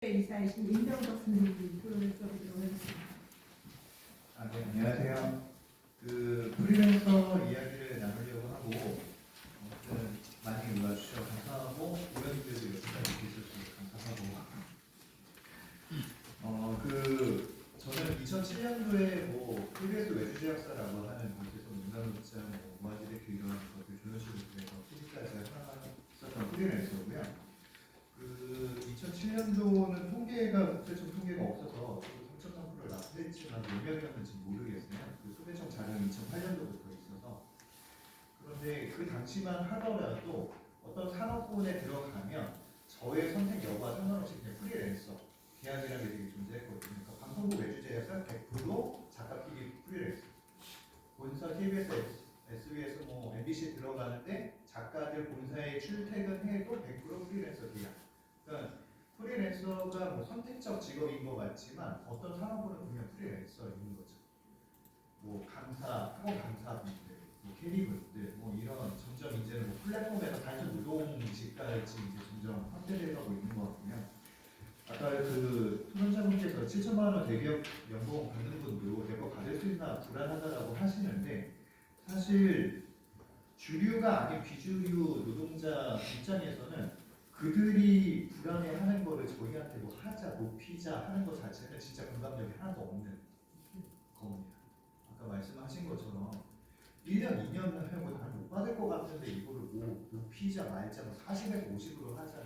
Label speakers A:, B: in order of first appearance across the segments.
A: 이사이신 임병덕 선생님 토론을 들어보도록 하겠습니다.
B: 네, 안녕하세요. 프리랜서 이야기를 나누려고 하고 많이 올라주셔서 감사하고 의원님들도 여기까지 계셔서 감사하고 저는 2007년도에 프리랜서 외주제약사라고 하는 곳에서 문단업장, 모아지대표 이런 것들 조연식을 통해서 취직까지 했었던 프리랜서고요. 2007년도는 통계가 국세청 통계가 없어서 3.3%를 납부했지만 몇 명이었는지 모르겠어요. 소대청 자료는 2008년도부터 있어서. 그런데 그 당시만 하더라도 어떤 산업군에 들어가면 저의 선택 여부와 상관없이 그냥 프리랜서 계약이라는 게 되게 존재했거든요. 그러니까 방송국 외주제약사 100% 작가 PD 프리랜서. 본사 KBS, SBS, MBC 들어가는데 작가들 본사에 출퇴근해도 100% 프리랜서 계약. 그러니까 프리랜서가 선택적 직업인 것 같지만 어떤 산업으로는 분명 프리랜서인 거죠. 강사, 학원 강사분들, 캐리분들, 이런 점점 이제는 플랫폼에서 단순 노동직까지 이제 점점 확대되어가고 있는 것 같고요. 아까 토론자분께서 7천만 원 대기업 연봉 받는 분도 내가 받을 수 있나 불안하다라고 하시는데 사실 주류가 아닌 비주류 노동자 입장에서는 그들이 불안해하는 거를 저희한테 하자, 높이자 하는 것 자체는 진짜 공감력이 하나도 없는 겁니다. 아까 말씀하신 것처럼 1년, 2년 하면 못 받을 것 같은데 이거를 높이자 말자 40에서 50으로 하자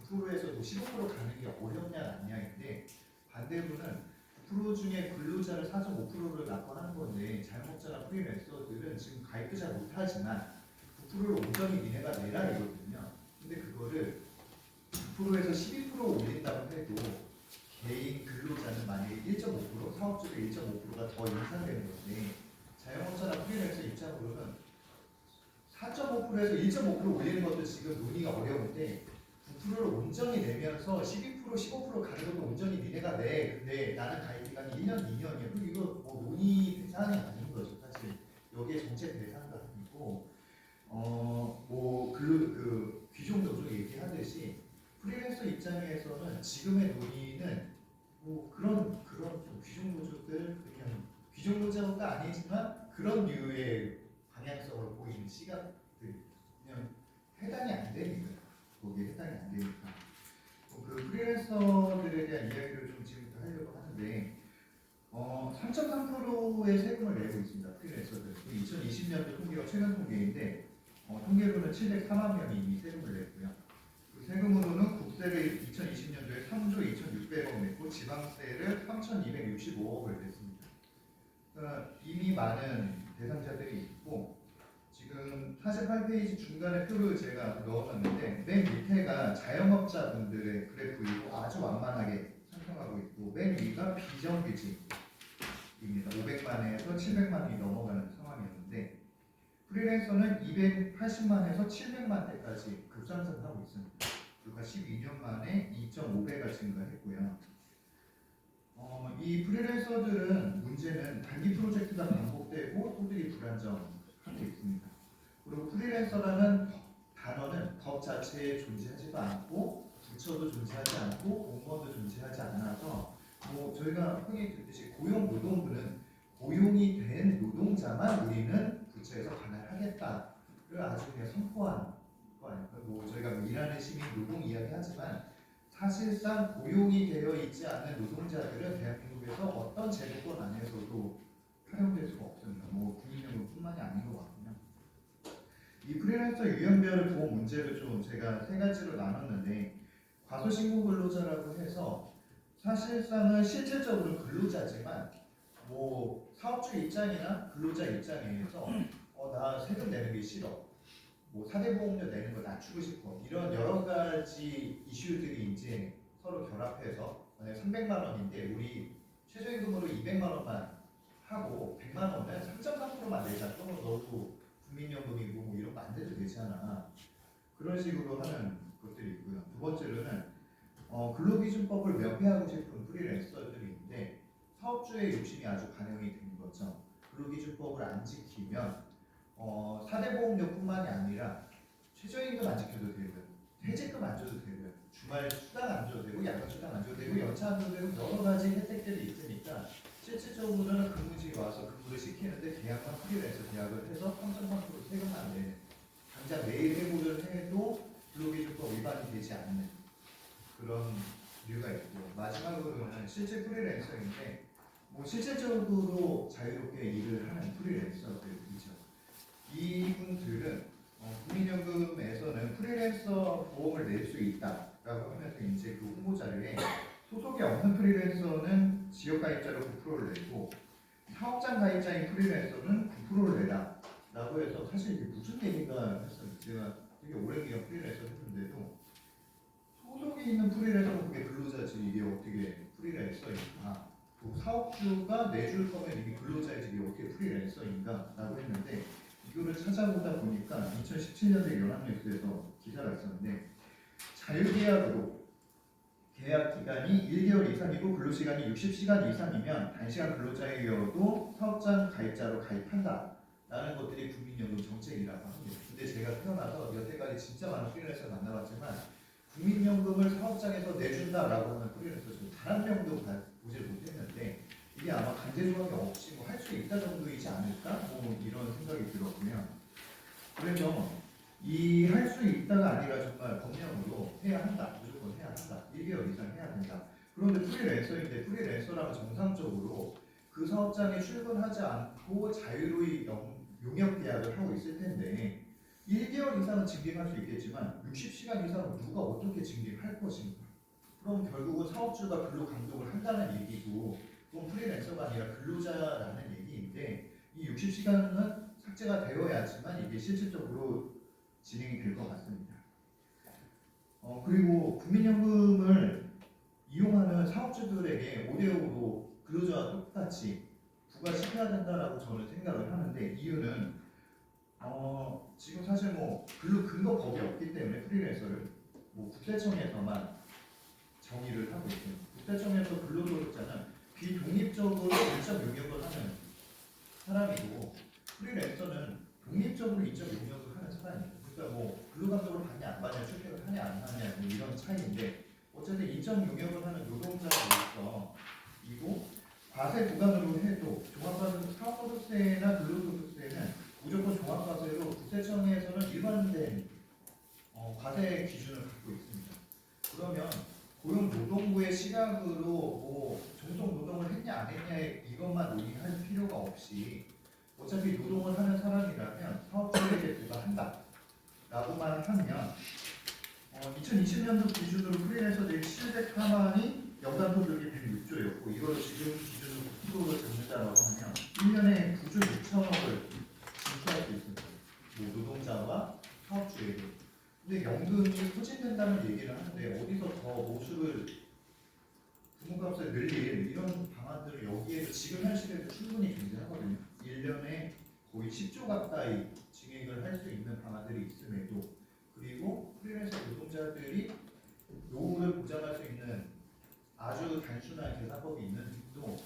B: 9%에서 15% 가는 게 어렵냐 낫냐인데 반대로는 9% 중에 근로자를 4.5%를 납부하는 건데 자영업자나 프리랜서들은 지금 가입도 잘 못하지만 9%를 온전히 니네가 내라 이거든요. 근데 그거를 9%에서 12% 올린다고 해도 개인 근로자는 만약에 1.5%, 사업주의 1.5%가 더 인상되는 건데 자영업자나 프리랜서 입장으로는 4.5%에서 1.5% 올리는 것도 지금 논의가 어려운데 9%를 온전히 내면서 12%, 15% 가는 것도 온전히 니네가 내. 근데 나는 가입 기간이 1년, 2년이야. 그럼 이거 논의 대상이 아닌 거죠. 사실 여기에 정책 대상도 아니고 귀족 노조 얘기하듯이 프리랜서 입장에서는 지금의 논의는 그런 좀 귀족 노조들 그냥 귀족 노조가 아니지만 그런 류의 방향성으로 보이는 시각들 그냥 해당이 안 되니까 거기에 해당이 안 되니까 프리랜서들에 대한 이야기를 좀 지금부터 하려고 하는데 3.3%의 세금을 내고 있습니다. 프리랜서들 2020년도 통계가 최근 통계인데 통계로는 704만 명이 이미 세금을 냈고요. 그 세금으로는 국세를 2020년도에 3조 2,600억 냈고 지방세를 3,265억을 냈습니다. 그러니까 이미 많은 대상자들이 있고 지금 48페이지 중간에 표를 제가 넣어놨는데 맨 밑에가 자영업자분들의 그래프이고 아주 완만하게 상승하고 있고 맨 위가 비정규직입니다. 500만에서 700만이 넘어가는 상황이었는데 프리랜서는 280만에서 700만대까지 급상승하고 있습니다. 불과 12년 만에 2.5배가 증가했고요. 이 프리랜서들은 문제는 단기 프로젝트가 반복되고 소득이 불안정하게 있습니다. 그리고 프리랜서라는 단어는 법 자체에 존재하지도 않고 부처도 존재하지 않고 공무원도 존재하지 않아서 저희가 흔히 듣듯이 고용노동부는 고용이 된 노동자만 우리는 부처에서 관할하겠다를 아주 그냥 선포한 거 아닐까요? 저희가 일하는 시민 노동 이야기하지만 사실상 고용이 되어 있지 않는 노동자들은 대한민국에서 어떤 제도권 안에서도 활용될 수가 없습니다. 국민연금뿐만이 아닌 것 같고요. 이 프리랜서 유형별 보호 문제를 좀 제가 세 가지로 나눴는데 과소신고 근로자라고 해서 사실상은 실질적으로 근로자지만 사업주 입장이나 근로자 입장에서 나 세금 내는 게 싫어. 사대보험료 내는 거 낮추고 싶어. 이런 여러 가지 이슈들이 이제 서로 결합해서 만약 300만 원인데 우리 최저임금으로 200만 원만 하고 100만 원은 3.3%만 내자. 그러면 너도 국민연금이고 이런 거 안 돼도 되잖아. 그런 식으로 하는 것들이 있고요. 두 번째로는 근로기준법을 명폐하고 싶은 프리랜서들인데 사업주의 욕심이 아주 반영이 되는 거죠. 근로기준법을 안 지키면 사대보험료뿐만이 아니라 최저임금 안 지켜도 되고요. 퇴직금 안 줘도 되고요. 주말 수당 안 줘도 되고 야간 수당 안 줘도 되고 연차 안 줘도 되고 여러 가지 혜택들이 있으니까 실질적으로는 근무직에 와서 근무를 시키는데 계약만 프리랜서 계약을 해서 3.3% 세금만 내는 당장 내일 해고를 해도 근로기준법 위반이 되지 않는 그런 이유가 있고 마지막으로는 실제 프리랜서인데 뭐 실질적으로 자유롭게 일을 하는 프리랜서들이죠. 이분들은 국민연금에서는 프리랜서 보험을 낼 수 있다라고 하면서 이제 그 홍보 자료에 소속이 없는 프리랜서는 지역 가입자로 9%를 내고 사업장 가입자인 프리랜서는 9%를 내라 라고 해서 사실 이게 무슨 얘기인가 했어요. 제가 되게 오랜기간 프리랜서 했는데도 소속이 있는 프리랜서는 그게 근로자지 이게 어떻게 프리랜서인가 또 사업주가 내줄 거면 이게 근로자이지 이게 어떻게 프리랜서인가 라고 했는데 이거를 찾아보다 보니까 2017년에 연합뉴스에서 기사가 있었는데 자유계약으로 계약 기간이 1개월 이상이고 근로시간이 60시간 이상이면 단시간 근로자이어도 사업장 가입자로 가입한다 라는 것들이 국민연금 정책이라고 합니다. 근데 제가 태어나서 여태까지 진짜 많은 프리랜서 만나봤지만 국민연금을 사업장에서 내준다라고 하는 프리랜서 단 한 명도 보질 못했는데 이게 아마 강제조항이 없이 뭐 할 수 있다 정도이지 않을까? 뭐 이런 생각이 들었고요. 그래서 이 할 수 있다가 아니라 정말 법령으로 해야 한다. 무조건 해야 한다. 1개월 이상 해야 된다. 그런데 프리랜서인데 프리랜서라면 정상적으로 그 사업장에 출근하지 않고 자유로이 용역 계약을 하고 있을 텐데 1개월 이상은 징계할 수 있겠지만 60시간 이상은 누가 어떻게 징계할 것인가? 그럼 결국은 사업주가 근로 감독을 한다는 얘기고 그건 프리랜서가 아니라 근로자라는 얘기인데 이 60시간은 삭제가 되어야지만 이게 실질적으로 진행이 될 것 같습니다. 그리고 국민연금을 이용하는 사업주들에게 5대5로 근로자와 똑같이 부과시켜야 된다라고 저는 생각을 하는데 이유는 지금 사실 뭐 근로 법이 없기 때문에 프리랜서를 뭐 국세청에서만 정의를 하고 있어요. 국세청에서 근로조력자는 비독립적으로 인적 용역을 하는 사람이고 프리랜서는 독립적으로 인적 용역을 하는 사람이에요. 그러니까 뭐 근로감독을 받냐 안 받냐 출퇴근을 하냐 안 하냐 뭐 이런 차이인데 어쨌든 인적 용역을 하는 노동자로서 이고 과세 구간으로 해도 종합과세 사업소득세나 근로소득세는 무조건 종합과세로 국세청에서는 일반된 과세 기준을 갖고 있습니다. 그러면 고용노동부의 시각으로 뭐 종속 노동을 했냐 안 했냐 이것만 논의할 필요가 없이 어차피 노동을 하는 사람이라면 사업주에게 부과한다 라고만 하면 2020년도 기준으로 프리랜서들이 704만이 연간 소득이 106조였고 이걸 지금 기준으로 9%로 잡는다라고 하면 1년에 9조 6천억을 징수할 수 있습니다. 뭐 노동자와 사업주에게. 근데 연금이 소진된다는 얘기를 하는데 어디서 더 모수를 부모값을 늘릴 이런 방안들을 여기에서 지금 현실에도 충분히 존재하거든요. 1년에 거의 10조 가까이 증액을 할 수 있는 방안들이 있음에도 그리고 프리랜서 노동자들이 노후를 보장할 수 있는 아주 단순한 계산법이 있는데도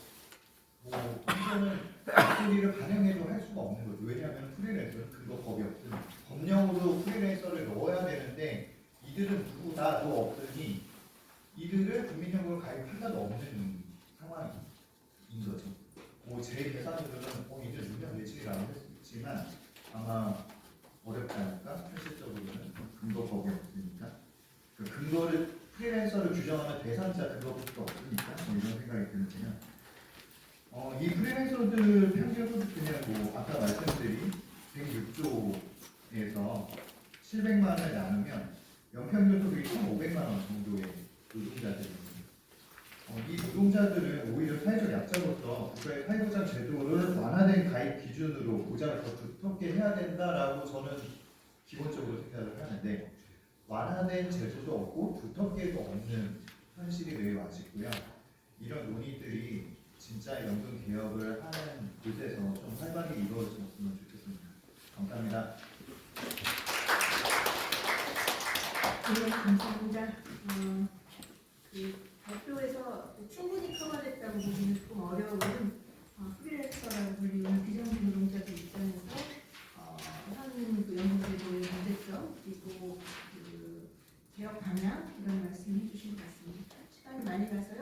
B: 뭐 이거는 목소리를 반영해도 할 수가 없는 거죠. 왜냐하면 프리랜서는 근로법이 없으니 법령으로 프리랜서를 넣어야 되는데 이들은 누구나 너 없으니 이들을 국민연금을 가입할 수도 없는 상황인 거죠. 뭐 제 계산으로는 이들 유명 매출이라고 했지만 아마 어렵지 않을까? 현실적으로는 근로법이 없으니까 그 근로를 프리랜서를 규정하는 대상자 근로법도 없으니까 뭐 이런 생각이 드는데요. 이 프리랜서들 평균 소득 뭐 아까 말씀드린 106조에서 700만 원을 나누면 연평균 소득이 1,500만 원 정도의 노동자들입니다. 이 노동자들은 오히려 사회적 약자로서 국가의 사회보장 제도를 완화된 가입 기준으로 보장을 더 두텁게 해야 된다라고 저는 기본적으로 생각을 하는데 완화된 제도도 없고 두텁게도 없는 현실이 매우 아쉽고요. 이런 논의들이 진짜 연금 개혁을 하는 곳에서 좀 활발히 이루어졌으면 좋겠습니다. 감사합니다.
A: 네, 감사합니다. 발표에서 충분히 커버됐다고 보기는 조금 어려운 프리랜서라고 불리는 비정규 노동자들 입장에서 현 연금제도의 문제점 그리고 그 개혁 방향 이런 말씀을 많이 가서